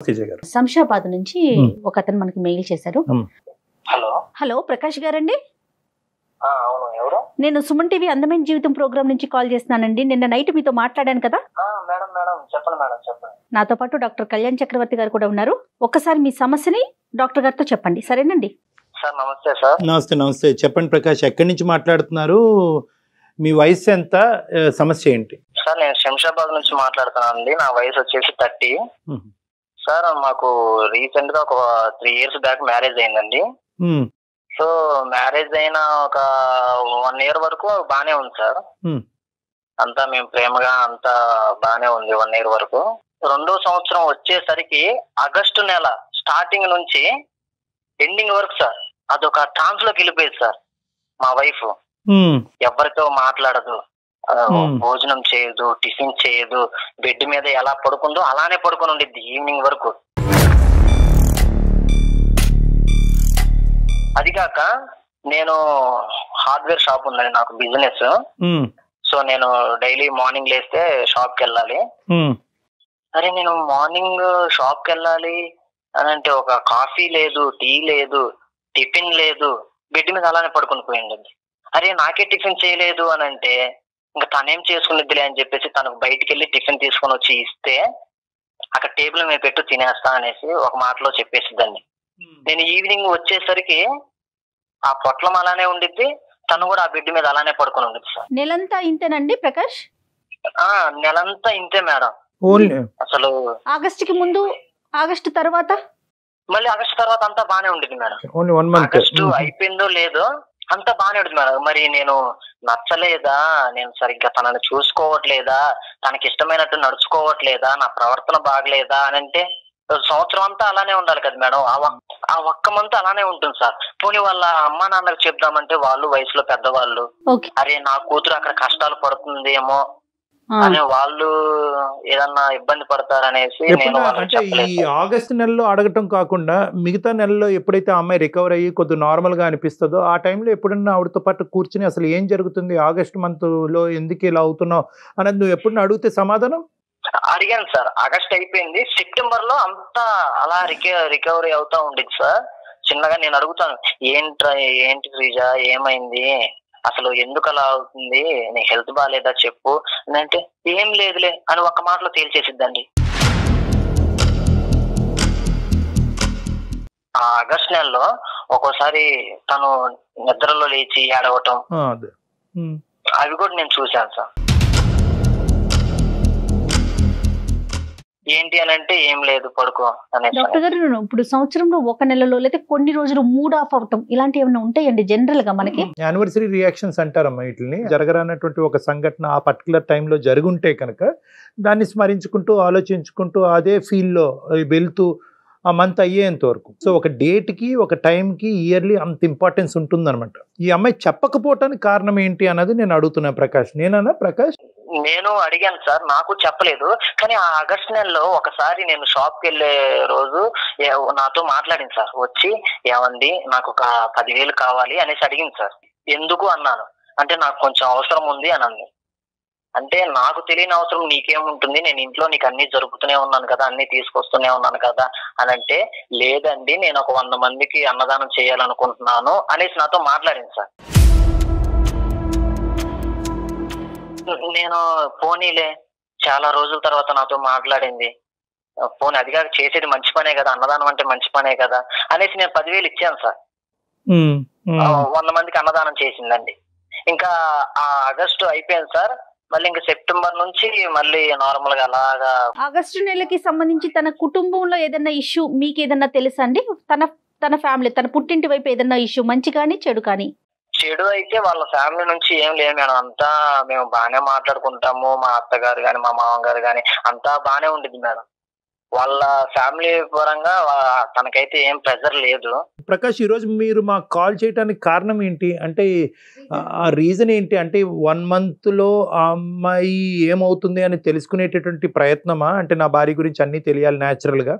శంషాబాద్ నుంచి ఒక అతను మనకి మెయిల్ చేశారు. హలో హలో, ప్రకాష్ గారండి? అవును, ఎవరు? నేను సుమన్ టీవీ అందమైన జీవితం ప్రోగ్రామ్ నుంచి కాల్ చేస్తున్నానండి. నిన్న నైట్ మీతో మాట్లాడాను కదా. మేడం మేడం చెప్పండి మేడం చెప్పండి. నాతో పాటు డాక్టర్ కళ్యాణ్ చక్రవర్తి గారు కూడా ఉన్నారు. ఒక్కసారి మీ సమస్యని డాక్టర్ గారితో చెప్పండి, సరేనండి? సార్ నమస్తే సార్. నమస్తే నమస్తే, చెప్పండి ప్రకాష్, ఎక్కడి నుంచి మాట్లాడుతున్నారు? మీ వయసు ఎంత? సమస్య ఏంటి? సార్ నేను శంషాబాద్ నుంచి మాట్లాడుతున్నాను అండి. నా వయసు వచ్చేసి 30. సార్ మాకు రీసెంట్ గా ఒక 3 years బ్యాక్ మ్యారేజ్ అయిందండి. సో మ్యారేజ్ అయిన ఒక 1 year వరకు బానే ఉంది సార్. అంతా మేము ప్రేమగా అంతా బానే ఉంది 1 year వరకు. 2వ సంవత్సరం వచ్చేసరికి ఆగస్టు నెల స్టార్టింగ్ నుంచి ఎండింగ్ వరకు సార్ అదొక ట్రాన్స్ లోకి వెళ్ళిపోయింది సార్. మా వైఫ్ ఎవరితో మాట్లాడదు, భోజనం చేయదు, టిఫిన్ చేయదు, బెడ్ మీద ఎలా పడుకుందో అలానే పడుకొని ఉండిద్ది ఈవినింగ్ వరకు. అది కాక నేను హార్డ్వేర్ షాప్ ఉందండి నాకు బిజినెస్. సో నేను డైలీ మార్నింగ్ లేస్తే షాప్ కి వెళ్ళాలి. అరే నేను మార్నింగ్ షాప్ కి వెళ్ళాలి అని అంటే ఒక కాఫీ లేదు, టీ లేదు, టిఫిన్ లేదు, బెడ్ మీద అలానే పడుకుని పోయింది. అరే నాకే టిఫిన్ చేయలేదు అని అంటే ఇంకా తనేం చేసుకునిద్దిలే అని చెప్పేసి తనకు బయటికి వెళ్ళి టిఫిన్ తీసుకొని వచ్చి ఇస్తే అక్కడ టేబుల్ మీద పెట్టు తినేస్తా అనేసి ఒక మాటలో చెప్పేసిద్దండి. నేను ఈవినింగ్ వచ్చేసరికి ఆ పొట్లం అలానే ఉండిద్ది, తను కూడా ఆ బెడ్ మీద అలానే పడుకొని ఉండిద్ది సార్. నెలంతా ఇంతేనండి ప్రకాష్? నెలంతా ఇంతే మేడం. అసలు ఆగస్టుకి ముందు, ఆగస్టు తర్వాత, మళ్ళీ ఆగస్టు తర్వాత అంతా బానే ఉండిద్ది మేడం. ఆగస్టు అయిపోయిందో లేదో అంతా బానే ఉంటుంది మేడం. మరి నేను నచ్చలేదా, నేను సరిగ్గా తనని చూసుకోవట్లేదా, తనకి ఇష్టమైనట్టు నడుచుకోవట్లేదా, నా ప్రవర్తన బాగలేదా అని అంటే సంవత్సరం అంతా అలానే ఉండాలి కదా మేడం. ఆ ఒక్క మంత్ అలానే ఉంటుంది సార్. పోనీ వాళ్ళ అమ్మా నాన్నకు చెప్దామంటే వాళ్ళు వయసులో పెద్దవాళ్ళు, అరే నా కూతురు అక్కడ కష్టాలు పడుతుందేమో అని వాళ్ళు ఏదన్నా ఇబ్బంది పడతారనేసి నేను అంటే ఈ ఆగస్టు నెలలో అడగటం కాకుండా మిగతా నెలలో ఎప్పుడైతే ఆ అమ్మాయి రికవర్ అయ్యి కొద్దిగా నార్మల్ గా అనిపిస్తుందో ఆ టైంలో ఎప్పుడన్నా ఆవిడతో పాటు కూర్చుని అసలు ఏం జరుగుతుంది, ఆగస్టు మంత్ లో ఎందుకు ఇలా అవుతున్నావు అనేది నువ్వు ఎప్పుడన్నా అడిగితే సమాధానం? అడిగాను సార్. ఆగస్ట్ అయిపోయింది, సెప్టెంబర్ లో అంతా అలా రికవరీ అవుతా ఉండేది సార్. చిన్నగా నేను అడుగుతాను, ఏంటి శ్రీజ ఏమైంది, అసలు ఎందుకు అలా అవుతుంది, నీ హెల్త్ బాగాలేదా చెప్పు అంటే ఏం లేదులే అని ఒక్క మాటలో తేల్చేసిద్దండి. ఆ ఆగస్ట్ నెలలో ఒక్కోసారి తను నిద్రలో లేచి ఏడవటం అవి కూడా నేను చూశాను సార్. ఏంటి అని అంటే ఏం లేదు పడుకో అనే. డాక్టర్ గారు ఇప్పుడు సంవత్సరంలో 1 నెలలో లేదా కొన్ని రోజులు మూడ్ ఆఫ్ అవటం ఇలాంటివి ఏమైనా ఉంటాయండి జనరల్ గా మనకి? యానివర్సరీ రియాక్షన్స్ అంటారమ్మా వీటిని. జరగరానటువంటి ఒక సంఘటన ఆ పర్టికులర్ టైంలో జరుగుంటే కనుక దాన్ని స్మరించుకుంటూ ఆలోచించుకుంటూ అదే ఫీల్లో వెళ్తూ ఆ మంత్ అయ్యేంత వరకు. సో ఒక డేట్కి ఒక టైంకి ఇయర్లీ అంత ఇంపార్టెన్స్ ఉంటుందన్నమాట. ఈ అమ్మాయి చెప్పకపోవటానికి కారణం ఏంటి అన్నది నేను అడుగుతున్నా ప్రకాష్. నేనన్నా ప్రకాష్? నేను అడిగాను సార్, నాకు చెప్పలేదు. కానీ ఆ ఆగస్ట్ నెలలో ఒకసారి నేను షాప్ కి వెళ్ళే రోజు నాతో మాట్లాడింది సార్. వచ్చి ఏమండి నాకు ఒక 10,000 కావాలి అనేసి అడిగింది సార్. ఎందుకు అన్నాను. అంటే నాకు కొంచెం అవసరం ఉంది అని అంది. అంటే నాకు తెలియని అవసరం నీకేముంటుంది, నేను ఇంట్లో నీకు అన్ని జరుపుతూనే ఉన్నాను కదా, అన్ని తీసుకొస్తూనే ఉన్నాను కదా అని అంటే, లేదండి నేను ఒక 100 మందికి అన్నదానం చేయాలనుకుంటున్నాను అనేసి నాతో మాట్లాడింది సార్. నేను పోనీలే చాలా రోజుల తర్వాత నాతో మాట్లాడింది, పోనీ అదిగా చేసేది మంచి పనే కదా, అన్నదానం అంటే మంచి పనే కదా అనేసి నేను 10,000 ఇచ్చాను సార్. 100 మందికి అన్నదానం చేసిందండి. ఇంకా ఆ ఆగస్టు అయిపోయింది సార్. మళ్ళీ ఇంకా సెప్టెంబర్ నుంచి మళ్ళీ నార్మల్ గా అలాగా. ఆగస్టు నెలకి సంబంధించి తన కుటుంబంలో ఏదైనా ఇష్యూ మీకు ఏదన్నా తెలుసా అండి? తన ఫ్యామిలీ, తన పుట్టింటి వైపు ఏదన్నా ఇష్యూ, మంచి కానీ చెడు కానీ? చెడు అయితే వాళ్ళ ఫ్యామిలీ నుంచి ఏం లేదు మేడం. అంతా మేము బాగానే మాట్లాడుకుంటాము. మా అత్తగారు గాని మా మామగారు గాని అంతా బాగానే ఉండిద్ది మేడం. వాళ్ళ ఫ్యామిలీ పరంగా తనకైతే ఏం ప్రెజర్ లేదు. ప్రకాష్, ఈరోజు మీరు మాకు కాల్ చేయడానికి కారణం ఏంటి అంటే ఆ రీజన్ ఏంటి? అంటే 1 monthలో ఆ అమ్మాయి ఏమవుతుంది అని తెలుసుకునేటటువంటి ప్రయత్నమా? అంటే నా భార్య గురించి అన్నీ తెలియాలి న్యాచురల్గా,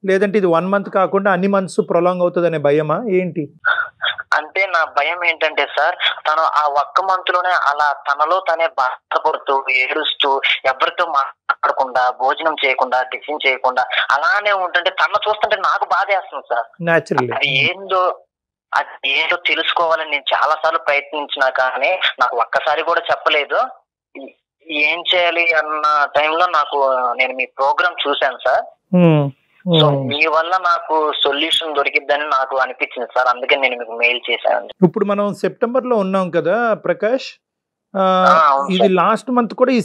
లేదంటే ఇది 1 month కాకుండా అన్ని మంత్స్ ప్రొలాంగ్ అవుతుంది అనే భయమా ఏంటి? అంటే నా భయం ఏంటంటే సార్, తను ఆ ఒక్క మంత్ లోనే అలా తనలో తనే బాధపడుతూ ఏడుస్తూ ఎవరితో మాట్లాడకుండా భోజనం చేయకుండా టిఫిన్ చేయకుండా అలానే ఉంటుంటే తన చూస్తుంటే నాకు బాధ వేస్తుంది సార్. న్యాచురల్. అది ఏందో తెలుసుకోవాలని నేను చాలా సార్లు ప్రయత్నించినా కానీ నాకు ఒక్కసారి కూడా చెప్పలేదు. ఏం చేయాలి అన్న టైంలో నేను మీ ప్రోగ్రామ్ చూశాను సార్. సో మీ వల్ల నాకు సొల్యూషన్ దొరికిద్దని నాకు అనిపించింది సార్, అందుకే నేను మీకు మెయిల్ చేశాను. ఇప్పుడు మనం సెప్టెంబర్ లో ఉన్నాం కదా ప్రకాష్, ఇది లాస్ట్ మంత్ కూడా ఈ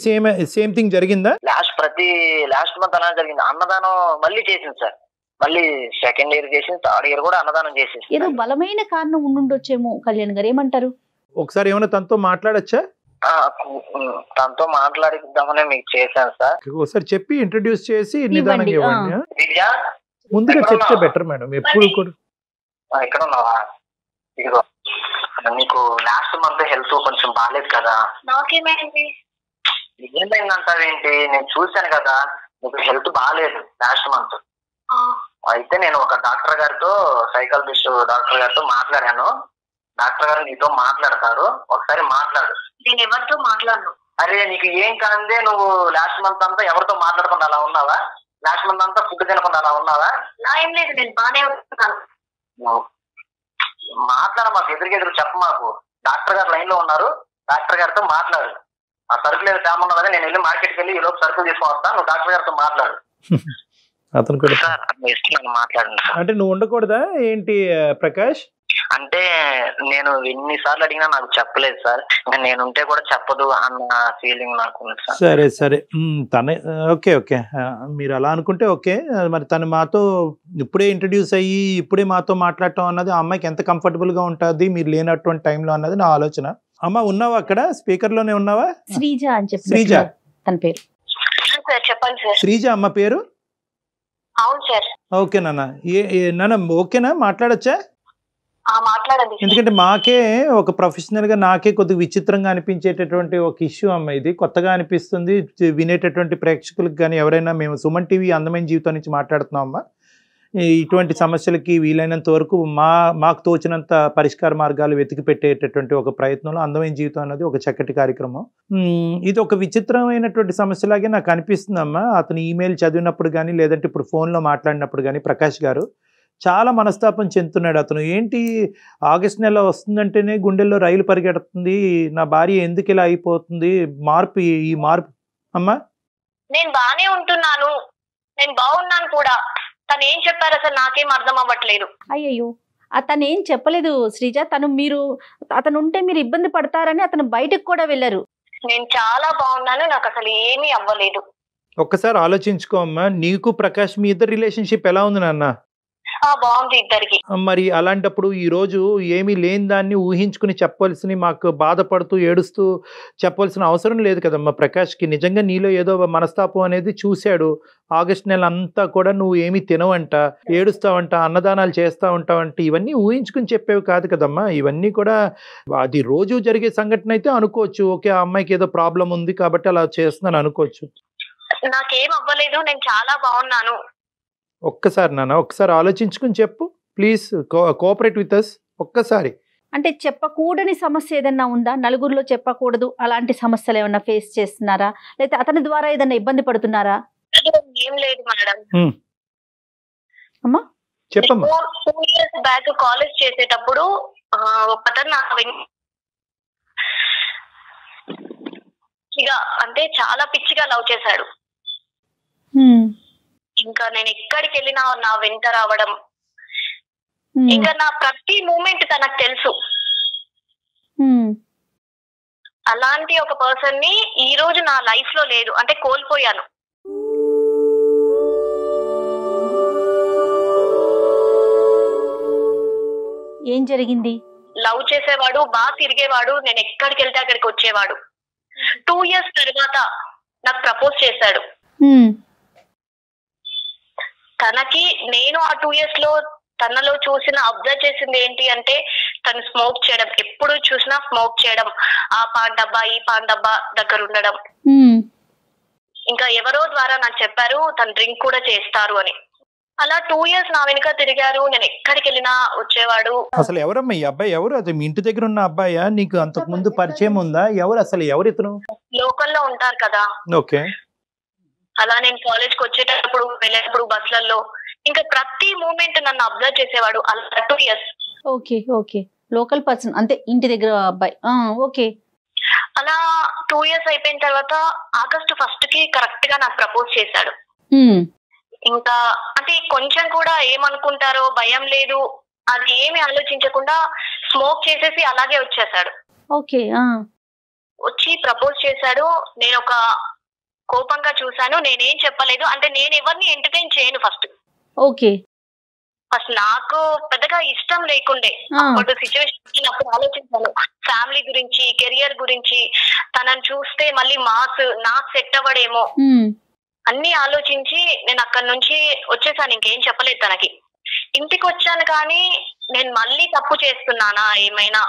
సేమ్ థింగ్ జరిగిందా? లాస్ట్ మంత్ అలా జరిగింది. అన్నదానం మళ్ళీ చేసింది సార్, మళ్ళీ సెకండ్ ఇయర్ చేసింది, థర్డ్ ఇయర్ కూడా అన్నదానం చేసేసి. ఏదో బలమైన కారణం ఉండుండొచ్చేమో కళ్యాణ్ గారు, ఏమంటారు? ఒకసారి ఏమైనా తనతో మాట్లాడచ్చా? తనతో మాట్లాడిద్దామనే మీకు చేశాను సార్. ఒకసారి చెప్పి ఇంట్రడ్యూస్ చేసి నిదానంగా ఇవ్వండి. ముందుగా చెప్తే బెటర్ మేడం. ఎప్పుడు కూడా ఎక్కడ ఉన్నావా? ఇదిగో నీకు లాస్ట్ మంత్ హెల్త్ కొంచెం బాగాలేదు కదా. నాకేమైంది? ఏమైందంటావేంటి? నేను చూశాను కదా నీకు హెల్త్ బాగాలేదు లాస్ట్ మంత్. అయితే నేను ఒక డాక్టర్ గారితో, సైకాలజిస్ట్ డాక్టర్ గారితో మాట్లాడాను. డాక్టర్ గారు నీతో మాట్లాడతారు, ఒకసారి మాట్లాడు. నేను ఎవరితో మాట్లాడను. అరే నీకు ఏం కాందే, నువ్వు లాస్ట్ మంత్ అంతా ఎవరితో మాట్లాడకుండా అలా ఉన్నావా? లాస్ట్ మంత్ అంతా ఫుడ్ తినకుండా అలా ఉన్నావా? ఏం లేదు, నేను బాగానే ఉంటున్నాను. మాట్లాడ, మాకు ఎదురుకెదురు చెప్ప. మాకు డాక్టర్ గారు లైన్ లో ఉన్నారు, డాక్టర్ గారితో మాట్లాడు. ఆ సరుకులు ఏదో తేమన్నా కదా, నేను వెళ్ళి మార్కెట్కి వెళ్ళి ఈ లోపు సరుకులు తీసుకొని వస్తాను, నువ్వు డాక్టర్ గారితో మాట్లాడు. అతను కూడా మాట్లాడండి. అంటే నువ్వు ఉండకూడదా ఏంటి ప్రకాష్? అంటే నేను ఎన్నిసార్లు అడిగినా నాకు చెప్పలేదు సార్, నేనుంటే కూడా చెప్పదు అన్న ఫీలింగ్ నాకు ఉంది సార్. సరే సరే, తనే ఓకే ఓకే, మీరు అలా అనుకుంటే ఓకే. మరి తను మాతో ఇప్పుడే ఇంట్రడ్యూస్ అయ్యి ఇప్పుడే మాతో మాట్లాడటం అన్నది ఆ అమ్మాయికి ఎంత కంఫర్టబుల్ గా ఉంటుంది మీరు లేనటువంటి టైంలో అన్నది నా ఆలోచన. అమ్మ ఉన్నావా అక్కడ? స్పీకర్ లోనే ఉన్నావా? శ్రీజ అని చెప్పి. శ్రీజ తన పేరు. చెప్పండి సార్. శ్రీజ అమ్మ పేరు? అవును సార్. ఓకే నాన్న. నాన్న ఓకేనా, మాట్లాడచ్చా? మాట్లాడండి. ఎందుకంటే మాకే ఒక ప్రొఫెషనల్ గా నాకే కొద్దిగా విచిత్రంగా అనిపించేటటువంటి ఒక ఇష్యూ అమ్మ, ఇది కొత్తగా అనిపిస్తుంది వినేటటువంటి ప్రేక్షకులకు. కానీ ఎవరైనా మేము సుమన్ టీవీ అందమైన జీవితం నుంచి మాట్లాడుతున్నాం అమ్మా. ఇటువంటి సమస్యలకి వీలైనంత వరకు మాకు తోచినంత పరిష్కార మార్గాలు వెతికి పెట్టేటటువంటి ఒక ప్రయత్నంలో అందమైన జీవితం అన్నది ఒక చక్కటి కార్యక్రమం. ఇది ఒక విచిత్రమైనటువంటి సమస్యలాగే నాకు అనిపిస్తుందమ్మా. అతను ఈమెయిల్ చదివినప్పుడు కానీ లేదంటే ఇప్పుడు ఫోన్లో మాట్లాడినప్పుడు కానీ ప్రకాష్ గారు చాలా మనస్తాపం చెందుతున్నాడు. అతను ఏంటి ఆగస్టు నెల వస్తుందంటేనే గుండెల్లో రైలు పరిగెడుతుంది, నా భార్య ఎందుకు ఇలా అయిపోతుంది, ఈ మార్పు అమ్మా. నేను బానే ఉంటున్నాను, నేను బాగున్నాను కూడా. తను ఏం చెప్పారు అసలు నాకేం అర్థం అవ్వట్లేదు. అయ్యయ్యో, అతను ఏం చెప్పలేదు శ్రీజ. అతను ఉంటే మీరు ఇబ్బంది పడతారని అతను బయటకు కూడా వెళ్ళారు. నేను చాలా బాగున్నాను, నాకు అసలు ఏమీ అవ్వలేదు. ఒక్కసారి ఆలోచించుకో అమ్మా, నీకు ప్రకాష్ మీ ఇద్దరు రిలేషన్షిప్ ఎలా ఉంది నాన్న? బాగుంది ఇద్దరికి. మరి అలాంటప్పుడు ఈ రోజు ఏమీ లేని దాన్ని ఊహించుకుని చెప్పవలసిన, మాకు బాధపడుతూ ఏడుస్తూ చెప్పవలసిన అవసరం లేదు కదమ్మా. ప్రకాష్కి నిజంగా నీలో ఏదో మనస్తాపం అనేది చూశాడు. ఆగస్టు నెల అంతా కూడా నువ్వు ఏమీ తినవంట, ఏడుస్తావంట, అన్నదానాలు చేస్తా ఉంటావంట, ఇవన్నీ ఊహించుకుని చెప్పేవి కాదు కదమ్మా. ఇవన్నీ కూడా అది రోజు జరిగే సంఘటన అయితే అనుకోవచ్చు. ఓకే, ఆ అమ్మాయికి ఏదో ప్రాబ్లం ఉంది కాబట్టి అలా చేస్తున్నాను అనుకోవచ్చు. నాకేం అవ్వలేదు, నేను చాలా బాగున్నాను. ఒక్కసారి నాన్న, ఒక్కసారి ఆలోచించుకుని చెప్పు ప్లీజ్, కోఆపరేట్ విత్ అస్ ఒక్కసారి. అంటే చెప్పకూడని సమస్య ఏదన్నా ఉందా? నలుగురిలో చెప్పకూడదు అలాంటి సమస్యలు ఏమన్నా ఫేస్ చేస్తున్నారా, లేకపోతే అతని ద్వారా ఏదన్నా ఇబ్బంది పడుతున్నారా? ఏం లేదు మేడం. అమ్మా చెప్పమ్మా. 2 years బ్యాక్ కాలేజ్ చేసేటప్పుడు ఒకతను అంటే చాలా పిచ్చిగా లవ్ చేశాడు. ఇంకా నేను ఎక్కడికి వెళ్ళినా నా వెంట రావడం, ఇంకా నా ప్రతి మూమెంట్ తనకు తెలుసు. అలాంటి ఒక పర్సన్ ని ఈ రోజు నా లైఫ్ లో లేదు, అంటే కోల్పోయాను. ఏం జరిగింది? లవ్ చేసేవాడు, బాగా తిరిగేవాడు, నేను ఎక్కడికి వెళ్తే అక్కడికి వచ్చేవాడు. 2 years తర్వాత నాకు ప్రపోజ్ చేశాడు. తనకి నేను ఆ 2 years లో తనలో అబ్జర్వ్ చేసింది ఏంటి అంటే, తను స్మోక్ చేయడం, ఎప్పుడు చూసినా స్మోక్ చేయడం, ఆ పాన్ డబ్బా ఈ పాన్ డబ్బా దగ్గర ఉండడం. ఇంకా ఎవరో ద్వారా నాకు చెప్పారు తను డ్రింక్ కూడా చేస్తారు అని. అలా 2 years నా వెనుక తిరిగారు. నేను ఎక్కడికి వెళ్ళినా వచ్చేవాడు. అసలు ఎవరమ్మా ఈ అబ్బాయి? ఎవరు? అది మీ ఇంటి దగ్గర ఉన్న అబ్బాయా? నీకు అంతకు ముందు పరిచయం ఉందా? ఎవరు అసలు? ఎవరు ఇతను? లోకల్లో ఉంటారు కదా. ఓకే. అలా నేను కాలేజ్కి వచ్చేటప్పుడు వెళ్ళేటప్పుడు బస్లలో ఇంకా ప్రతి మూమెంట్ నన్ను అబ్జర్వ్ చేసేవాడు. అలా 2 years. Okay okay, local person అంతే, ఇంటి దగ్గర అబ్బాయి. ఓకే. అలా 2 years అయిపోయిన తర్వాత August 1st కి కరెక్ట్ గా నాకు ప్రపోజ్ చేశాడు. ఇంకా అంటే కొంచెం కూడా ఏమనుకుంటారో భయం లేదు, అది ఏమి ఆలోచించకుండా స్మోక్ చేసేసి అలాగే వచ్చేసాడు. ఓకే. వచ్చి ప్రపోజ్ చేశాడు. నేను ఒక కోపంగా చూశాను. నేనేం చెప్పలేదు, అంటే నేను ఎవరిని ఎంటర్టైన్ చేయను ఫస్ట్. ఓకే. ఫస్ట్ నాకు పెద్దగా ఇష్టం లేకుండే. అప్పుడు సిచ్యువేషన్ అప్పుడు ఆలోచించాను ఫ్యామిలీ గురించి, కెరియర్ గురించి. తనని చూస్తే మళ్ళీ నాకు సెట్ అవ్వడేమో అన్ని ఆలోచించి నేను అక్కడి నుంచి వచ్చేసాను. ఇంకేం చెప్పలేదు తనకి. ఇంటికి వచ్చాను కానీ నేను మళ్ళీ తప్పు చేస్తున్నానా, ఏమైనా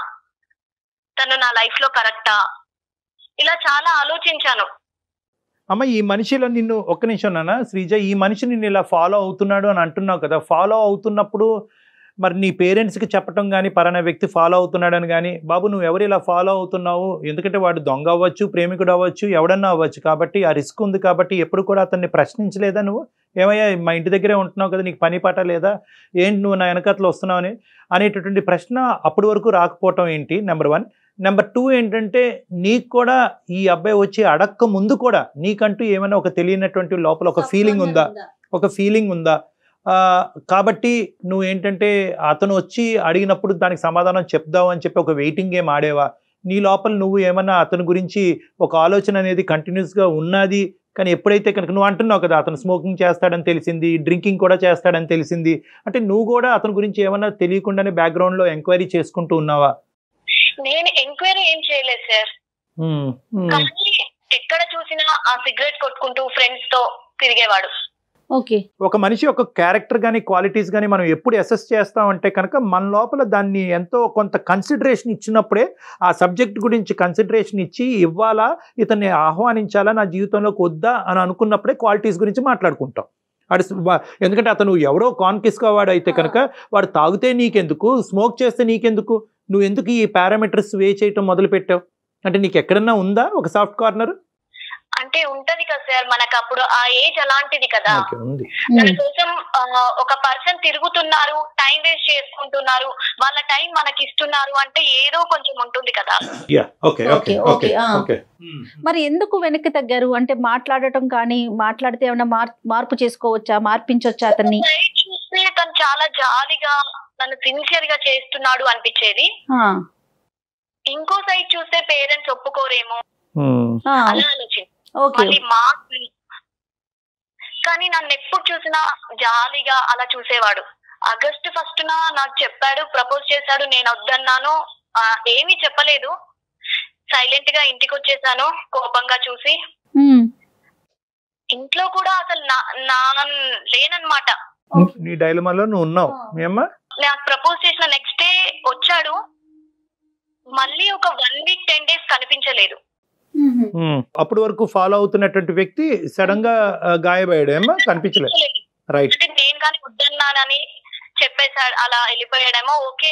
తను నా లైఫ్ లో కరెక్టా, ఇలా చాలా ఆలోచించాను. అమ్మ ఈ మనిషిలో నిన్ను ఒక్క నిమిషం నాన్న శ్రీజ, ఈ మనిషి నిన్ను ఇలా ఫాలో అవుతున్నాడు అని అంటున్నావు కదా, ఫాలో అవుతున్నప్పుడు మరి నీ పేరెంట్స్కి చెప్పటం కానీ పలానా వ్యక్తి ఫాలో అవుతున్నాడని కానీ, బాబు నువ్వు ఎవరు ఇలా ఫాలో అవుతున్నావు, ఎందుకంటే వాడు దొంగ అవ్వచ్చు, ప్రేమికుడు అవ్వచ్చు, ఎవడన్నా అవ్వచ్చు, కాబట్టి ఆ రిస్క్ ఉంది కాబట్టి ఎప్పుడు కూడా అతన్ని ప్రశ్నించలేదా నువ్వు? ఏమయ్యా మా ఇంటి దగ్గరే ఉంటున్నావు కదా, నీకు పని పాట లేదా, ఏంటి నువ్వు నా వెనకట్లో వస్తున్నావు అనేటటువంటి ప్రశ్న అప్పటి వరకు రాకపోవటం ఏంటి? నెంబర్ 1. నెంబర్ 2 ఏంటంటే నీకు కూడా ఈ అబ్బాయి వచ్చి అడక్క ముందు కూడా నీకంటూ ఏమైనా ఒక తెలియనటువంటి లోపల ఒక ఫీలింగ్ ఉందా? కాబట్టి నువ్వు ఏంటంటే అతను వచ్చి అడిగినప్పుడు దానికి సమాధానం చెప్దావు అని చెప్పి ఒక వెయిటింగ్ గేమ్ ఆడేవా? నీ లోపల నువ్వు ఏమన్నా అతని గురించి ఒక ఆలోచన అనేది కంటిన్యూస్గా ఉన్నది. కానీ ఎప్పుడైతే కనుక నువ్వు అంటున్నావు కదా అతను స్మోకింగ్ చేస్తాడని తెలిసింది, డ్రింకింగ్ కూడా చేస్తాడని తెలిసింది, అంటే నువ్వు కూడా అతని గురించి ఏమన్నా తెలియకుండానే బ్యాక్గ్రౌండ్లో ఎంక్వైరీ చేసుకుంటూ ఉన్నావా? నేను ఎంక్వైరీ ఏం చేయలేదు సార్. కానీ ఎక్కడ చూసినా ఆ సిగరెట్ కొట్టుకుంటూ ఫ్రెండ్స్ తో తిరిగేవాడు. ఓకే. ఒక మనిషి యొక్క క్యారెక్టర్ కానీ క్వాలిటీస్ కానీ మనం ఎప్పుడు అసెస్ చేస్తామంటే కనుక మన లోపల దాన్ని ఎంతో కొంత కన్సిడరేషన్ ఇచ్చినప్పుడే, ఆ సబ్జెక్ట్ గురించి కన్సిడరేషన్ ఇచ్చి ఇవ్వాలా, ఇతన్ని ఆహ్వానించాలా నా జీవితంలోకి వద్దా అని అనుకున్నప్పుడే క్వాలిటీస్ గురించి మాట్లాడుకుంటాం. ఎందుకంటే అతను ఎవరో కాన్కిస్కోవాడు అయితే కనుక వాడు తాగితే నీకెందుకు, స్మోక్ చేస్తే నీకెందుకు, నువ్వు ఎందుకు ఈ పారామీటర్స్ వే చేయటం మొదలు పెట్టావు? అంటే నీకు ఎక్కడన్నా ఉందా ఒక సాఫ్ట్ కార్నర్? అంటే ఉంటది కదా సార్, మనకు అప్పుడు ఆ ఏజ్ అలాంటిది కదా. దాని కోసం ఒక పర్సన్ తిరుగుతున్నారు, టైం వేస్ట్ చేసుకుంటున్నారు, వాళ్ళ టైం మనకి ఇస్తున్నారు అంటే ఏదో కొంచెం ఉంటుంది కదా. మరి ఎందుకు వెనక్కి తగ్గారు? అంటే మాట్లాడటం కానీ, మాట్లాడితే ఏమైనా మార్పు చేసుకోవచ్చా, మార్పించొచ్చా అతన్ని? చూస్తే తను చాలా జాలిగా నన్ను సిన్సియర్ గా చేస్తున్నాడు అనిపించేది. ఇంకో సైడ్ చూస్తే పేరెంట్స్ ఒప్పుకోరేమో అలా ఆలోచించి కానీ నన్ను ఎప్పుడు చూసినా జాలిగా అలా చూసేవాడు. August 1st నాకు చెప్పాడు, ప్రపోజ్ చేశాడు. నేను వద్దన్నాను, ఏమీ చెప్పలేదు, సైలెంట్ గా ఇంటికి వచ్చేసాను కోపంగా చూసి. ఇంట్లో కూడా అసలు లేనన్నమాట. నీ డైలమాలో నువ్వు ఉన్నావు. నాకు ప్రపోజ్ చేసిన నెక్స్ట్ డే వచ్చాడు, మళ్ళీ ఒక 1 week 10 days కనిపించలేదు. అప్పటి వరకు ఫాలో అవుతున్నటువంటి వ్యక్తి సడన్ గా గాయపడ్డాడేమో, కనిపించలేదు. రైట్. నేను కానీ వద్దన్నానని చెప్పేశాడు, అలా వెళ్ళిపోయాడేమో ఓకే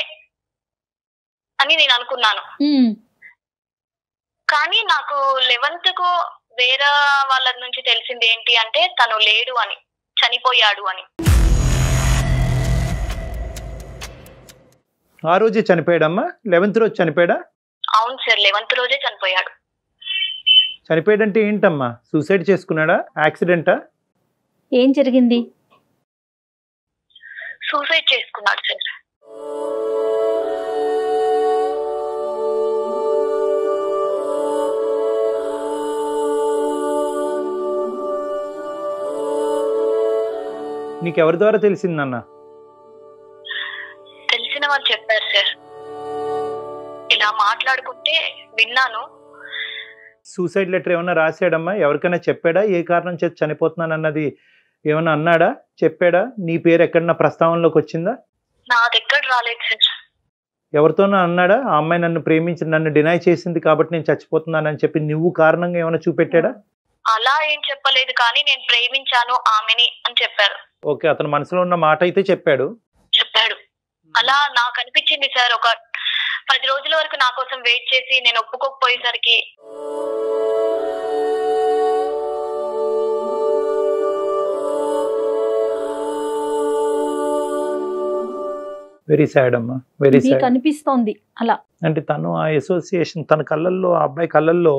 అని నేను అనుకున్నాను. కానీ నాకు 11th కు వేరే వాళ్ళ నుంచి తెలిసింది ఏంటి అంటే తను లేడు అని, చనిపోయాడు అని. ఆ రోజే చనిపోయాడమ్మా? 11th రోజు చనిపోయాడా? అవును సార్, 11th రోజే చనిపోయాడు. చనిపోయాడంటే ఏంటమ్మా? సూసైడ్ చేసుకున్నాడా, యాక్సిడెంటా, ఏం జరిగింది? సూసైడ్ చేసుకున్నాడు సార్. నీకెవరి ద్వారా తెలిసిందన్నా? తెలిసిన వాళ్ళు చెప్పారు సార్, ఇలా మాట్లాడుకుంటే విన్నాను. సూసైడ్ లెటర్ ఏమన్నా రాశాడమ్మా? ఎవరికైనా చెప్పాడా ఏ కారణం చేసి చనిపోతున్నాను అన్నది ఏమన్నా అన్నాడా, చెప్పాడా? నీ పేరు ఎక్కడన్నా ప్రస్తావనలోకి వచ్చిందా? నా దగ్గర రాలేదు సార్. ఎవరితోనో అన్నాడా, ఆ అమ్మాయి నన్ను ప్రేమించి నన్ను డినై చేసింది కాబట్టి నేను చచ్చిపోతున్నానని చెప్పి నువ్వు కారణంగా ఏమైనా చూపెట్టాడా? అలా ఏం చెప్పలేదు, కానీ నేను ప్రేమించాను ఆమెని అని చెప్పారు. ఓకే, అతని మనసులో ఉన్న మాట అయితే చెప్పాడు. అలా నాకు అనిపించింది సార్. ఒక 10 రోజుల వరకు నా కోసం వెయిట్ చేసి నేను ఒప్పుకోకపోయేసరికి వెరీ సాడ్ అమ్మా, వెరీ సాడ్. అనిపిస్తోంది అలా. అంటే తను ఆ అసోసియేషన్ తన కళ్ళల్లో, ఆ అబ్బాయి కళ్ళల్లో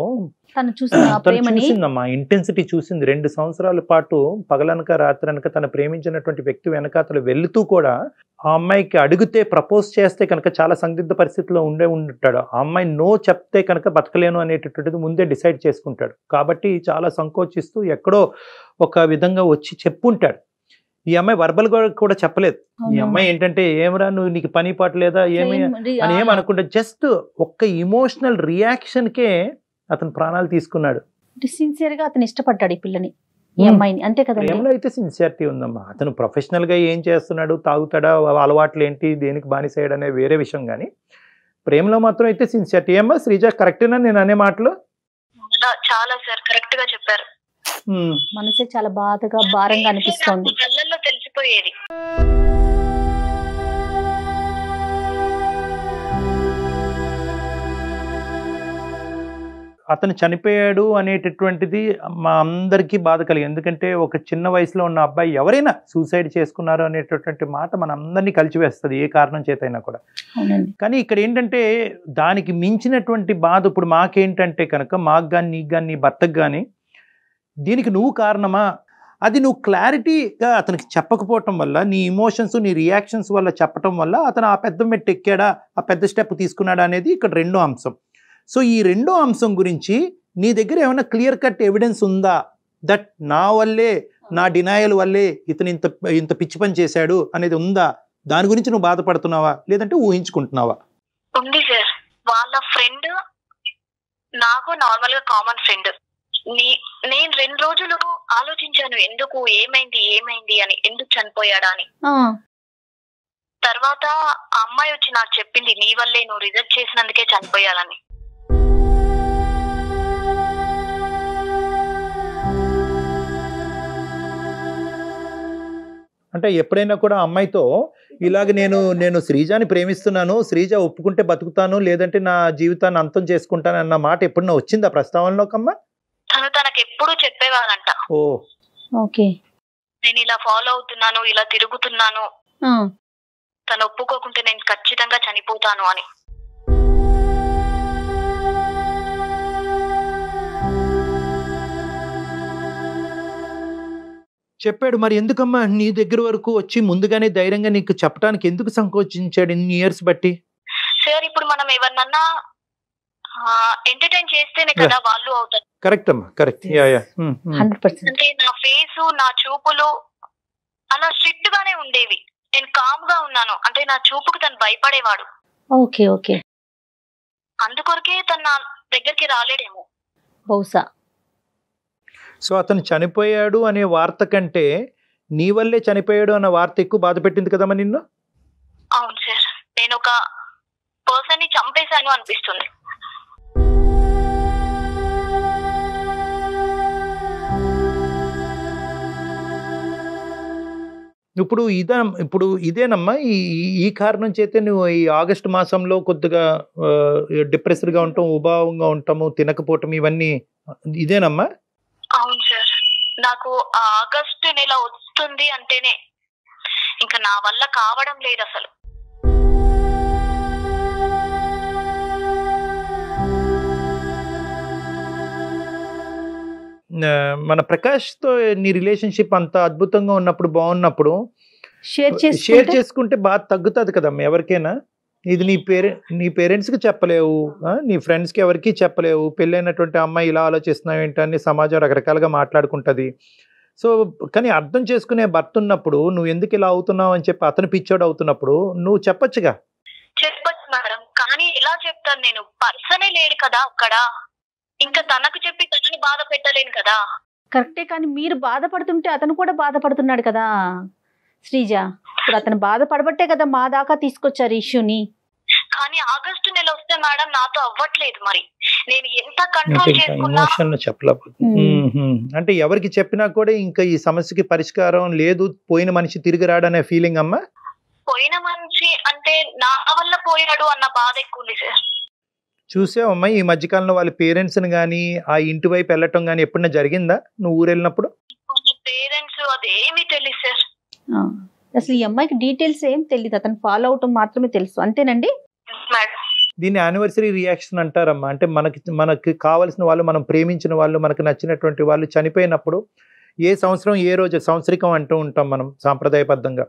తను చూసిందమ్మా, ఇంటెన్సిటీ చూసింది. 2 సంవత్సరాల పాటు పగలనక రాత్రనక తను ప్రేమించినటువంటి వ్యక్తి వెనకాతలు వెళుతూ కూడా ఆ అమ్మాయికి అడిగితే ప్రపోజ్ చేస్తే కనుక చాలా సందిగ్ధ పరిస్థితిలో ఉంటాడు. ఆ అమ్మాయి నో చెప్తే కనుక బతకలేను అనేటటువంటిది ముందే డిసైడ్ చేసుకుంటాడు. కాబట్టి చాలా సంకోచిస్తూ ఎక్కడో ఒక విధంగా వచ్చి చెప్పుంటాడు. ఈ అమ్మాయి వర్బల్ కూడా చెప్పలేదు. ఈ అమ్మాయి ఏంటంటే ఏమరా నువ్వు, నీకు పని పాట లేదా ఏమి అని ఏమనుకుంటా, జస్ట్ ఒక్క ఇమోషనల్ రియాక్షన్కే అతను ప్రాణాలు తీసుకున్నాడు. సిన్సియర్ గా అతను ఇష్టపడ్డాడు ఈ పిల్లని, ఈ అమ్మాయిని, అంతే కదా. ప్రేమలో అయితే సిన్సియారిటీ ఉందమ్మా. అతను ప్రొఫెషనల్ గా ఏం చేస్తున్నాడు, తాగుతాడా, అలవాట్లు ఏంటి, దేనికి బానిసయ్యాడు అనే వేరే విషయం, కానీ ప్రేమలో మాత్రం అయితే సిన్సియారిటీ. ఏమ్మా శ్రీజ, కరెక్టేనా నేను అనే మాటలు? చాలా సార్, కరెక్ట్ గా చెప్పారు. మనసే చాలా బాధగా భారంగా అనిపిస్తోంది. కళ్ళల్లో తెలిసిపోయేది. అతను చనిపోయాడు అనేటటువంటిది మా అందరికీ బాధ కలిగింది. ఎందుకంటే ఒక చిన్న వయసులో ఉన్న అబ్బాయి ఎవరైనా సూసైడ్ చేసుకున్నారు అనేటటువంటి మాట మన అందరినీ కలిచివేస్తుంది, ఏ కారణం చేతైనా కూడా. కానీ ఇక్కడ ఏంటంటే దానికి మించినటువంటి బాధ ఇప్పుడు మాకేంటంటే కనుక, మాకు కానీ నీకు కానీ నీ భర్తకు కానీ, దీనికి నువ్వు కారణమా, అది నువ్వు క్లారిటీగా అతనికి చెప్పకపోవటం వల్ల, నీ ఇమోషన్స్ నీ రియాక్షన్స్ వల్ల చెప్పటం వల్ల అతను ఆ పెద్ద మెట్టు ఎక్కాడా, ఆ పెద్ద స్టెప్ తీసుకున్నాడా అనేది ఇక్కడ రెండో అంశం. సో ఈ రెండో అంశం గురించి నీ దగ్గర ఏమైనా క్లియర్ కట్ ఎవిడెన్స్ ఉందా, దట్ నా వల్లే, నా డినాయల్ వల్లే ఇతను ఇంత పిచ్చి పని చేశాడు అనేది ఉందా? దాని గురించి నువ్వు బాధపడుతున్నావా, లేదంటే ఊహించుకుంటున్నావా? ఉంది సార్. వాళ్ళ ఫ్రెండ్ నాకు నార్మల్ గా కామన్ ఫ్రెండ్. నేను 2 రోజులు ఆలోచించాను, ఎందుకు, ఏమైంది అని, ఎందుకు చనిపోయాడా అని. తర్వాత ఆ అమ్మాయి వచ్చి నాకు చెప్పింది, నీ వల్లే, నువ్వు రిజెక్ట్ చేసినందుకే చనిపోయాలని. అంటే ఎప్పుడైనా కూడా అమ్మాయితో ఇలాగ నేను శ్రీజాని ప్రేమిస్తున్నాను, శ్రీజ ఒప్పుకుంటే బతుకుతాను, లేదంటే నా జీవితాన్ని అంతం చేసుకుంటాను అన్న మాట ఎప్పుడన్నా వచ్చిందా ప్రస్తావనలోకమ్మా? తనకు ఎప్పుడు చెప్పేవారంట, ఓ ఓకే, నేను ఇలా ఫాలో అవుతున్నాను, ఇలా తిరుగుతున్నాను, తను ఒప్పుకోకుంటే నేను ఖచ్చితంగా చనిపోతాను అని. చెప్పాడు. మరి ఎందుకమ్మా నీ దగ్గర వరకు వచ్చి ముందుగానే ధైర్యంగా నీకు చెప్పడానికి ఎందుకు సంకోచించాడు ఇన్ని ఇయర్స్ బట్టి? సార్, ఇప్పుడు మనం ఎవరినన్నా ఎంటర్టైన్ చేస్తేనే కదా వాళ్ళు అవుతారు. కరెక్ట్ అమ్మా, కరెక్ట్. అంటే నా ఫేసు, నా చూపులు అలా స్ట్రిక్ట్ గానే ఉండేవి. నేను కామ్ గా ఉన్నాను, అంటే నా చూపుకు తను భయపడేవాడు. ఓకే ఓకే, అందుకొరకే తను నా దగ్గరికి రాలేడేమో బహుశా. సో అతను చనిపోయాడు అనే వార్త కంటే నీ వల్లే చనిపోయాడు అన్న వార్త ఎక్కువ బాధ పెట్టింది కదమ్మా నిన్ను? అవును సార్, నేను ఒక పర్సన్ ని చంపేశాను అనిపిస్తుంది. ఇప్పుడు ఇదేనమ్మా ఈ కారణం చేతే నువ్వు ఈ ఆగస్టు మాసంలో కొద్దిగా డిప్రెస్డ్ గా ఉంటాం, ఉభావంగా ఉంటాము, తినకపోవటం, ఇవన్నీ ఇదేనమ్మా? అవును సార్, నాకు ఆగస్టు నెల వస్తుంది అంటేనే ఇంకా నా వల్ల కావడం లేదు అసలు. మన ప్రకాష్ తో నీ రిలేషన్షిప్ అంత అద్భుతంగా ఉన్నప్పుడు, బాగున్నప్పుడు షేర్ చేసుకుంటే బాగా తగ్గుతుంది కదమ్మా ఎవరికైనా. ఇది నీ పేరెంట్స్ కి చెప్పలేవు, నీ ఫ్రెండ్స్ కి ఎవరికి చెప్పలేవు. పెళ్ళైనటువంటి అమ్మాయి ఇలా ఆలోచిస్తున్నావు ఏంటని సమాజం రకరకాలుగా మాట్లాడుకుంటది. సో కానీ అర్థం చేసుకునే భర్త ఉన్నప్పుడు నువ్వు ఎందుకు ఇలా అవుతున్నావు అని చెప్పి అతను పిచ్చోడు అవుతున్నప్పుడు నువ్వు చెప్పొచ్చుగా. చెప్పొచ్చు మేడం, కానీ ఎలా చెప్తాను, నేను పర్సనే లేడు కదా అక్కడ, ఇంకా తనకు చెప్పి తనని బాధ పెట్టలేను కదా. కరెక్టే, కానీ మీరు బాధపడుతుంటే అతను కూడా బాధపడుతున్నాడు కదా శ్రీజ. ఇప్పుడు అతను బాధపడబట్టే కదా మా దాకా తీసుకొచ్చారు ఇష్యూని. కానీ ఆగస్టు నెల వస్తే మేడం నాతో అవ్వట్లేదు. మరి నేను ఎంత కంట్రోల్ చేసుకున్నా ఎమోషన్ చెప్పలేకపోతుంది. అంటే ఎవరికి చెప్పినా కూడా ఇంకా ఈ సమస్యకి పరిష్కారం లేదు, పోయిన మనిషి తిరిగి రాడనే ఫీలింగ్ అమ్మా. పోయిన మనిషి అంటే నా వల్ల పోయాడు అన్న బాధ ఎక్కువ ఉంది సార్. చూసావమ్మా ఈ మధ్యకాలంలో వాళ్ళ పేరెంట్స్ని కానీ ఆ ఇంటి వైపు వెళ్ళటం కానీ ఎప్పుడన్నా జరిగిందా నువ్వు ఊరు వెళ్ళినప్పుడు? పేరెంట్స్ అదేమీ తెలియదు సార్. అసలు ఈ అమ్మాయికి డీటెయిల్స్ ఏం తెలియదు, అతను ఫాలో అవటం మాత్రమే తెలుసు, అంతేనండి? దీన్ని యానివర్సరీ రియాక్షన్ అంటారమ్మా. అంటే మనకి కావాల్సిన వాళ్ళు, మనం ప్రేమించిన వాళ్ళు, మనకు నచ్చినటువంటి వాళ్ళు చనిపోయినప్పుడు ఏ సంవత్సరం ఏ రోజు సంవత్సరికం అంటూ ఉంటాం మనం సాంప్రదాయబద్ధంగా.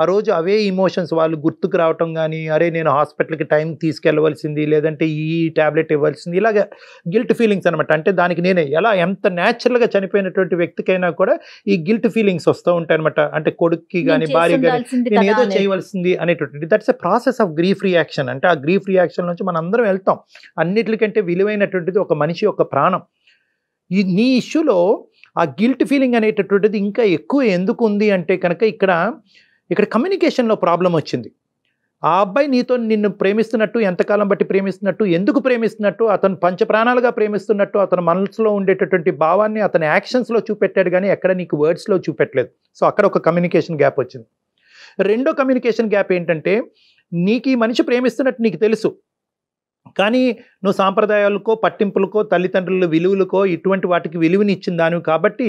ఆ రోజు అవే ఇమోషన్స్ వాళ్ళు గుర్తుకు రావటం కానీ, అరే నేను హాస్పిటల్కి టైం తీసుకెళ్ళవలసింది, లేదంటే ఈ టాబ్లెట్ ఇవ్వాల్సింది, ఇలాగ గిల్ట్ ఫీలింగ్స్ అనమాట. అంటే దానికి నేనే ఎలా ఎంత న్యాచురల్గా చనిపోయినటువంటి వ్యక్తికైనా కూడా ఈ గిల్ట్ ఫీలింగ్స్ వస్తూ ఉంటాయి అనమాట. అంటే కొడుక్కి కానీ భార్య కానీ నేను ఏదో చేయవలసింది అనేటువంటి that's a process of grief reaction. అంటే ఆ గ్రీఫ్ రియాక్షన్ నుంచి మనం అందరం వెళ్తాం. అన్నిటికంటే విలువైనటువంటిది ఒక మనిషి యొక్క ప్రాణం. నీ ఇష్యూలో ఆ గిల్ట్ ఫీలింగ్ అనేటటువంటిది ఇంకా ఎక్కువ ఎందుకు ఉంది అంటే కనుక ఇక్కడ కమ్యూనికేషన్లో ప్రాబ్లం వచ్చింది. ఆ అబ్బాయి నీతో నిన్ను ప్రేమిస్తున్నట్టు, ఎంతకాలం బట్టి ప్రేమిస్తున్నట్టు, ఎందుకు ప్రేమిస్తున్నట్టు, అతను పంచప్రాణాలుగా ప్రేమిస్తున్నట్టు అతని మనసులో ఉండేటటువంటి భావాన్ని అతని యాక్షన్స్లో చూపెట్టాడు కానీ ఎక్కడ నీకు వర్డ్స్లో చూపెట్టలేదు. సో అక్కడ ఒక కమ్యూనికేషన్ గ్యాప్ వచ్చింది. రెండో కమ్యూనికేషన్ గ్యాప్ ఏంటంటే నీకు ఈ మనిషి ప్రేమిస్తున్నట్టు నీకు తెలుసు, కానీ నువ్వు సాంప్రదాయాలకో పట్టింపులకో తల్లిదండ్రుల విలువలకో ఇటువంటి వాటికి విలువని ఇచ్చిన దానివి కాబట్టి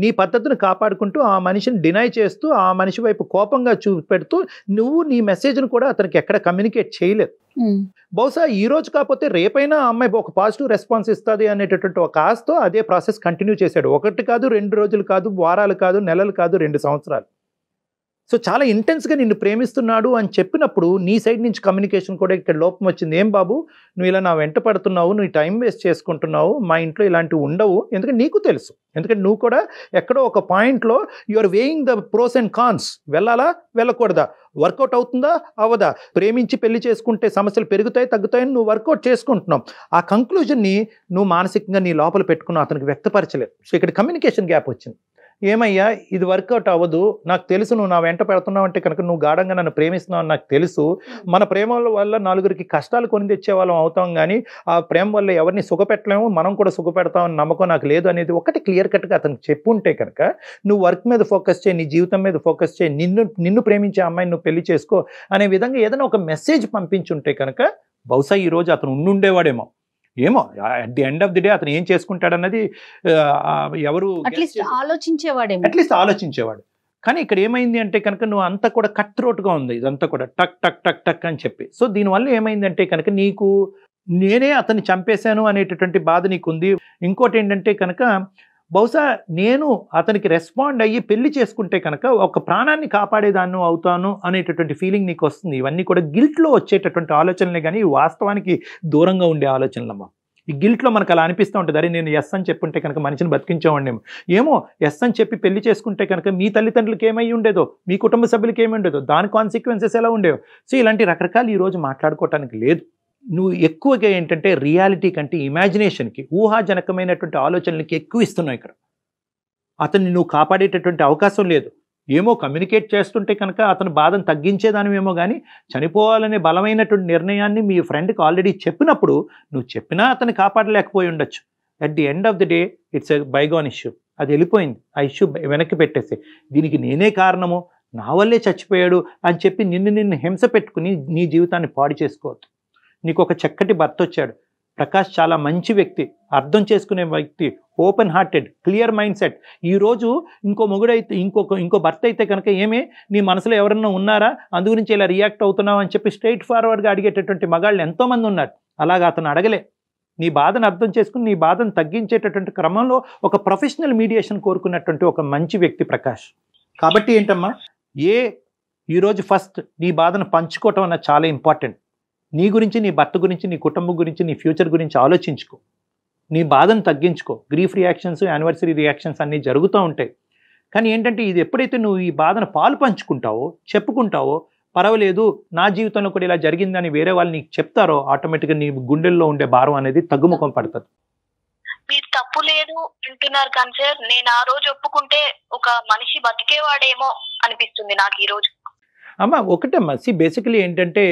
నీ పద్ధతిని కాపాడుకుంటూ ఆ మనిషిని డినై చేస్తూ ఆ మనిషి వైపు కోపంగా చూపెడుతూ నువ్వు నీ మెసేజ్ను కూడా అతనికి ఎక్కడ కమ్యూనికేట్ చేయలేదు. బహుశా ఈ రోజు కాకపోతే రేపైనా ఆ అమ్మాయి ఒక పాజిటివ్ రెస్పాన్స్ ఇస్తుంది అనేటటువంటి ఒక ఆశతో అదే ప్రాసెస్ కంటిన్యూ చేశాడు. 1 కాదు 2 రోజులు కాదు, వారాలు కాదు, నెలలు కాదు, 2 సంవత్సరాలు. సో చాలా ఇంటెన్స్గా నిన్ను ప్రేమిస్తున్నాడు అని చెప్పినప్పుడు నీ సైడ్ నుంచి కమ్యూనికేషన్ కూడా ఇక్కడ లోపం వచ్చింది. ఏం బాబు నువ్వు ఇలా నా వెంట పడుతున్నావు, నువ్వు టైం వేస్ట్ చేసుకుంటున్నావు, మా ఇంట్లో ఇలాంటివి ఉండవు. ఎందుకంటే నీకు తెలుసు, ఎందుకంటే నువ్వు కూడా ఎక్కడో ఒక పాయింట్లో you are weighing the pros and cons. వెళ్ళాలా వెళ్ళకూడదా, వర్కౌట్ అవుతుందా అవ్వదా, ప్రేమించి పెళ్లి చేసుకుంటే సమస్యలు పెరుగుతాయి తగ్గుతాయని నువ్వు వర్కౌట్ చేసుకుంటున్నావు. ఆ కంక్లూజన్ని నువ్వు మానసికంగా నీ లోపల పెట్టుకున్నావు, అతనికి వ్యక్తపరచలేదు. సో ఇక్కడ కమ్యూనికేషన్ గ్యాప్ వచ్చింది. ఏమయ్యా ఇది వర్కౌట్ అవ్వదు, నాకు తెలుసు నువ్వు నా వెంట పెడుతున్నావు అంటే కనుక నువ్వు గాఢంగా నన్ను ప్రేమిస్తున్నావు అని నాకు తెలుసు. మన ప్రేమ వల్ల నలుగురికి కష్టాలు కొని తెచ్చే వాళ్ళం అవుతాం, కానీ ఆ ప్రేమ వల్ల ఎవరిని సుఖపెట్టలేము, మనం కూడా సుఖపెడతామని నమ్మకం నాకు లేదు అనేది ఒకటి క్లియర్ కట్గా అతనికి చెప్పుంటే కనుక నువ్వు వర్క్ మీద ఫోకస్ చేయి, నీ జీవితం మీద ఫోకస్ చేయి, నిన్ను ప్రేమించే అమ్మాయిని నువ్వు పెళ్లి చేసుకో అనే విధంగా ఏదైనా ఒక మెసేజ్ పంపించుంటే కనుక బహుశా ఈరోజు అతను ఉండుండేవాడేమో. ఏమో at the end of the day అతను ఏం చేసుకుంటాడన్నది ఎవరు అట్లీస్ట్ ఆలోచించేవాడు. కానీ ఇక్కడ ఏమైంది అంటే కనుక నువ్వు అంతా కూడా కట్ త్రోట్గా ఉంది, ఇదంతా కూడా టక్ టక్ టక్ టక్ అని చెప్పి. సో దీనివల్ల ఏమైందంటే కనుక నీకు నేనే అతన్ని చంపేశాను అనేటటువంటి బాధ నీకుంది. ఇంకోటి ఏంటంటే కనుక బహుశా నేను అతనికి రెస్పాండ్ అయ్యి పెళ్లి చేసుకుంటే కనుక ఒక ప్రాణాన్ని కాపాడేదాన్ని అవుతాను అనేటటువంటి ఫీలింగ్ నీకు వస్తుంది. ఇవన్నీ కూడా గిల్ట్లో వచ్చేటటువంటి ఆలోచనలే కానీ వాస్తవానికి దూరంగా ఉండే ఆలోచనలమ్మా. ఈ గిల్ట్లో మనకు అలా అనిపిస్తూ ఉంటుంది, అరే నేను ఎస్ అని చెప్పుంటే కనుక మనిషిని బతికించేవాడినేమో, ఏమో ఎస్ అని చెప్పి పెళ్లి చేసుకుంటే కనుక మీ తల్లిదండ్రులకి ఏమై ఉండేదో, మీ కుటుంబ సభ్యులకి ఏమి ఉండేదో, దాని కాన్సిక్వెన్సెస్ ఎలా ఉండేవో. సో ఇలాంటి రకరకాలు ఈరోజు మాట్లాడుకోవటానికి లేదు. నువ్వు ఎక్కువగా ఏంటంటే రియాలిటీ కంటే ఇమాజినేషన్కి, ఊహాజనకమైనటువంటి ఆలోచనలకి ఎక్కువ ఇస్తున్నావు. ఇక్కడ అతన్ని నువ్వు కాపాడేటటువంటి అవకాశం లేదు. ఏమో కమ్యూనికేట్ చేస్తుంటే కనుక అతను బాధను తగ్గించేదానివేమో, కానీ చనిపోవాలనే బలమైనటువంటి నిర్ణయాన్ని మీ ఫ్రెండ్కి ఆల్రెడీ చెప్పినప్పుడు నువ్వు చెప్పినా అతన్ని కాపాడలేకపోయి ఉండొచ్చు. At the end of the day it's a bygone issue, అది వెళ్ళిపోయింది. ఆ ఇష్యూ వెనక్కి పెట్టేసి దీనికి నేనే కారణము, నా వల్లే చచ్చిపోయాడు అని చెప్పి నిన్ను హింస పెట్టుకుని నీ జీవితాన్ని పాడు చేసుకోవద్దు. నీకు ఒక చక్కటి భర్త వచ్చాడు, ప్రకాష్ చాలా మంచి వ్యక్తి, అర్థం చేసుకునే వ్యక్తి, open hearted, clear mind set. ఈరోజు ఇంకో మొగుడైతే ఇంకో భర్త అయితే కనుక ఏమే నీ మనసులో ఎవరన్నా ఉన్నారా, అందు గురించి ఇలా రియాక్ట్ అవుతున్నావు అని చెప్పి స్ట్రైట్ ఫార్వర్డ్గా అడిగేటటువంటి మగాళ్ళు ఎంతోమంది ఉన్నారు. అలాగా అతను అడగలే. నీ బాధను అర్థం చేసుకుని నీ బాధను తగ్గించేటటువంటి క్రమంలో ఒక ప్రొఫెషనల్ మీడియేషన్ కోరుకున్నటువంటి ఒక మంచి వ్యక్తి ప్రకాష్. కాబట్టి ఏంటమ్మా, ఈరోజు ఫస్ట్ నీ బాధను పంచుకోవటం అన్నది చాలా ఇంపార్టెంట్. నీ గురించి, నీ భర్త గురించి, నీ కుటుంబం గురించి, నీ ఫ్యూచర్ గురించి ఆలోచించుకో, నీ బాధను తగ్గించుకో. గ్రీఫ్ రియాక్షన్స్, యానివర్సరీ రియాక్షన్స్ అన్నీ జరుగుతూ ఉంటాయి. కానీ ఏంటంటే ఇది ఎప్పుడైతే నువ్వు ఈ బాధను పాలు పంచుకుంటావో, చెప్పుకుంటావో, పర్వాలేదు నా జీవితంలో కూడా ఇలా జరిగిందని వేరే వాళ్ళు నీకు చెప్తారో ఆటోమేటిక్గా నీ గుండెల్లో ఉండే భారం అనేది తగ్గుముఖం పడుతుంది. మీరు తప్పు లేదు అంటున్నారు కానీ సార్, నేను ఆ రోజు ఒప్పుకుంటే ఒక మనిషి బతికేవాడేమో అనిపిస్తుంది నాకు ఈ రోజు. అమ్మ ఒకటమ్మా, బేసికలీ ఏంటంటే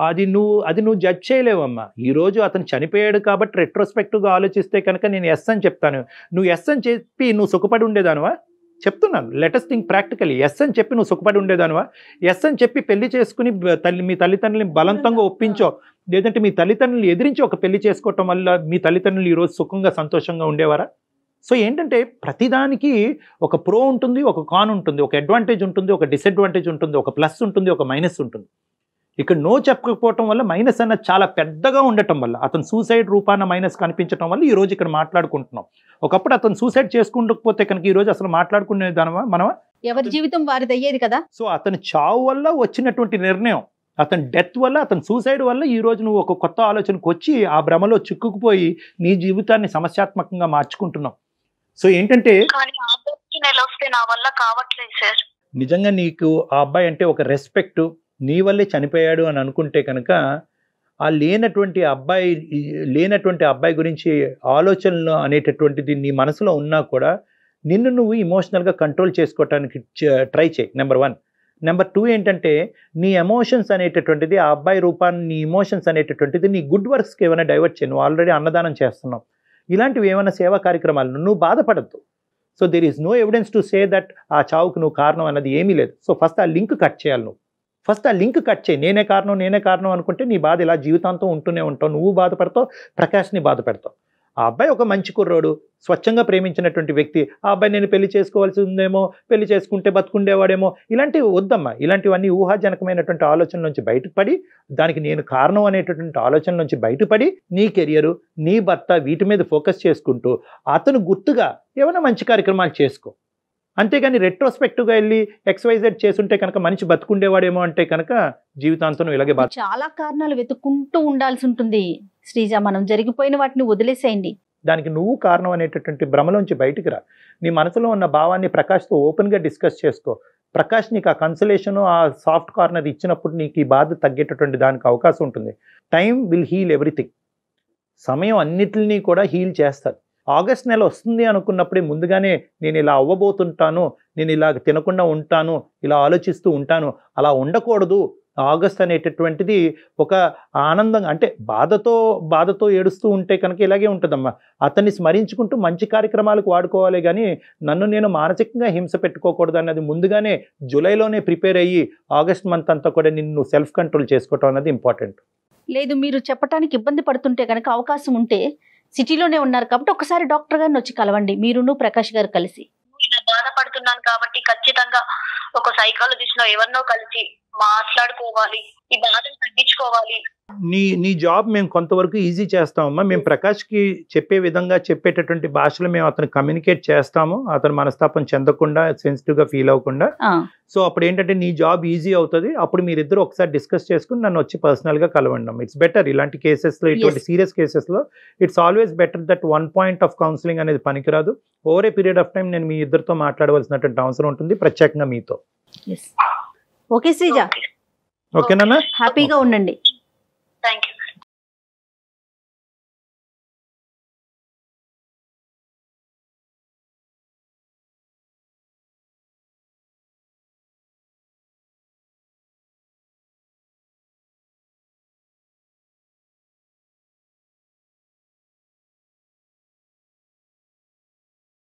అది నువ్వు జడ్జ్ చేయలేవమ్మా. ఈరోజు అతను చనిపోయాడు కాబట్టి రెట్రోస్పెక్టివ్గా ఆలోచిస్తే కనుక నేను ఎస్ అని చెప్తాను. నువ్వు ఎస్ అని చెప్పి నువ్వు సుఖపడి ఉండేదానువా? చెప్తున్నాను, లెటెస్ట్ థింక్ ప్రాక్టికలీ. ఎస్ అని చెప్పి నువ్వు సుఖపడి ఉండేదానువా? ఎస్ అని చెప్పి పెళ్లి చేసుకుని మీ తల్లిదండ్రులని బలవంతంగా ఒప్పించో, లేదంటే మీ తల్లిదండ్రులు ఎదిరించి ఒక పెళ్లి చేసుకోవటం వల్ల మీ తల్లిదండ్రులు ఈరోజు సుఖంగా సంతోషంగా ఉండేవారా? సో ఏంటంటే ప్రతిదానికి ఒక ప్రో ఉంటుంది, ఒక కాన్ ఉంటుంది, ఒక అడ్వాంటేజ్ ఉంటుంది, ఒక డిసడ్వాంటేజ్ ఉంటుంది, ఒక ప్లస్ ఉంటుంది, ఒక మైనస్ ఉంటుంది. ఇక్కడ నో చెప్పకపోవటం వల్ల మైనస్ అన్నది చాలా పెద్దగా ఉండటం వల్ల, అతను సూసైడ్ రూపాన మైనస్ కనిపించడం వల్ల ఈరోజు ఇక్కడ మాట్లాడుకుంటున్నాం. ఒకప్పుడు అతను సూసైడ్ చేసుకుంటకపోతే కనుక ఈరోజు అసలు మాట్లాడుకునే దానమా మనమా? ఎవరి జీవితం వారిది అయ్యేది కదా. సో అతని చావు వల్ల వచ్చినటువంటి నిర్ణయం, అతని డెత్ వల్ల, అతని సూసైడ్ వల్ల ఈరోజు నువ్వు ఒక కొత్త ఆలోచనకు వచ్చి ఆ భ్రమలో చిక్కుకుపోయి నీ జీవితాన్ని సమస్యాత్మకంగా మార్చుకుంటున్నావు. సో ఏంటంటే నిజంగా నీకు ఆ అబ్బాయి అంటే ఒక రెస్పెక్ట్, నీ వల్లే చనిపోయాడు అని అనుకుంటే కనుక ఆ లేనటువంటి అబ్బాయి గురించి ఆలోచనలు అనేటటువంటిది నీ మనసులో ఉన్నా కూడా నిన్ను నువ్వు ఇమోషనల్గా కంట్రోల్ చేసుకోవటానికి ట్రై చేయి, నెంబర్ 1. నెంబర్ 2 ఏంటంటే నీ ఎమోషన్స్ అనేటటువంటిది, ఆ అబ్బాయి రూపాన్ని నీ ఎమోషన్స్ అనేటటువంటిది నీ గుడ్ వర్క్స్కి ఏమైనా డైవర్ట్ చేయి. నువ్వు ఆల్రెడీ అన్నదానం చేస్తున్నావు, ఇలాంటివి ఏమైనా సేవా కార్యక్రమాలు నువ్వు బాధపడద్దు. So there is no evidence to say that ఆ చావుకు నువ్వు కారణం అన్నది ఏమీ లేదు. సో ఫస్ట్ ఆ లింక్ కట్ చేయాలి. నువ్వు ఫస్ట్ ఆ లింక్ కట్ చేయి. నేనే కారణం అనుకుంటే నీ బాధ ఇలా జీవితాంతం ఉంటూనే ఉంటావు. నువ్వు బాధపడతావు, ప్రకాష్ని బాధ పెడతావు. ఆ అబ్బాయి ఒక మంచి కుర్రోడు, స్వచ్ఛంగా ప్రేమించినటువంటి వ్యక్తి. ఆ అబ్బాయి నేను పెళ్లి చేసుకోవాల్సి ఉందేమో, పెళ్లి చేసుకుంటే బతుకుండేవాడేమో, ఇలాంటివి వద్దమ్మా. ఇలాంటివన్నీ ఊహాజనకమైనటువంటి ఆలోచన నుంచి బయటపడి, దానికి నేను కారణం అనేటటువంటి ఆలోచన నుంచి బయటపడి నీ కెరియరు, నీ భర్త, వీటి మీద ఫోకస్ చేసుకుంటూ అతను గుర్తుగా ఏమైనా మంచి కార్యక్రమాలు చేసుకో. అంతేగాని రెట్రోస్పెక్టివ్గా వెళ్ళి XYZ చేసుంటే కనుక మనిషి బతుకుండేవాడేమో అంటే కనుక జీవితాంతం ఇలాగే బాధ. చాలా కారణాలు వెతుక్కుంటూ ఉండాల్సి ఉంటుంది శ్రీజ. మనం జరిగిపోయిన వాటిని వదిలేసేయండి. దానికి నువ్వు కారణం అనేటటువంటి భ్రమలోంచి బయటికి రా. నీ మనసులో ఉన్న భావాన్ని ప్రకాష్తో ఓపెన్గా డిస్కస్ చేసుకో. ప్రకాష్ నీకు ఆ కన్సలేషను, ఆ సాఫ్ట్ కార్నర్ ఇచ్చినప్పుడు నీకు ఈ బాధ తగ్గేటటువంటి దానికి అవకాశం ఉంటుంది. Time will heal everything. సమయం అన్నిటిని కూడా హీల్ చేస్తుంది. ఆగస్ట్ నెల వస్తుంది అనుకున్నప్పుడే ముందుగానే నేను ఇలా అవ్వబోతుంటాను, నేను ఇలా తినకుండా ఉంటాను, ఇలా ఆలోచిస్తూ ఉంటాను, అలా ఉండకూడదు. ఆగస్ట్ అనేటటువంటిది ఒక ఆనందంగా, అంటే బాధతో ఏడుస్తూ ఉంటే కనుక ఇలాగే ఉంటుందమ్మా. అతన్ని స్మరించుకుంటూ మంచి కార్యక్రమాలకు వాడుకోవాలి, కానీ నన్ను నేను మానసికంగా హింస పెట్టుకోకూడదు అన్నది ముందుగానే జూలైలోనే ప్రిపేర్ అయ్యి ఆగస్ట్ మంత్ అంతా కూడా నిన్ను సెల్ఫ్ కంట్రోల్ చేసుకోవటం అన్నది ఇంపార్టెంట్. లేదు, మీరు చెప్పడానికి ఇబ్బంది పడుతుంటే కనుక అవకాశం ఉంటే సిటీలోనే ఉన్నారు కాబట్టి ఒకసారి డాక్టర్ గారిని వచ్చి కలవండి, మీరును ప్రకాష్ గారు కలిసి. ఇలా బాధపడుతున్నాను కాబట్టి ఖచ్చితంగా ఒక సైకాలజిస్ట్ ఎవరినో కలిసి మాట్లాడుకోవాలి, ఈ బాధను తగ్గించుకోవాలి. నీ జాబ్ మేము కొంతవరకు ఈజీ చేస్తామమ్మా. మేము ప్రకాష్కి చెప్పే విధంగా, చెప్పేటటువంటి భాషలో మేము అతను కమ్యూనికేట్ చేస్తాము, అతను మనస్తాపం చెందకుండా, సెన్సిటివ్గా ఫీల్ అవ్వకుండా. సో అప్పుడు ఏంటంటే నీ జాబ్ ఈజీ అవుతుంది. అప్పుడు మీరిద్దరు ఒకసారి డిస్కస్ చేసుకుని నన్ను వచ్చి పర్సనల్గా కలవండి. It's better. ఇలాంటి కేసెస్లో, ఇటువంటి సీరియస్ కేసెస్లో it's always better that 1 point of counselling అనేది పనికిరాదు. Over a period of time నేను మీ ఇద్దరితో మాట్లాడవలసినటువంటి అవసరం ఉంటుంది, ప్రత్యేకంగా మీతో. ఓకే శ్రీజ, ఓకేనా? హ్యాపీగా ఉండండి.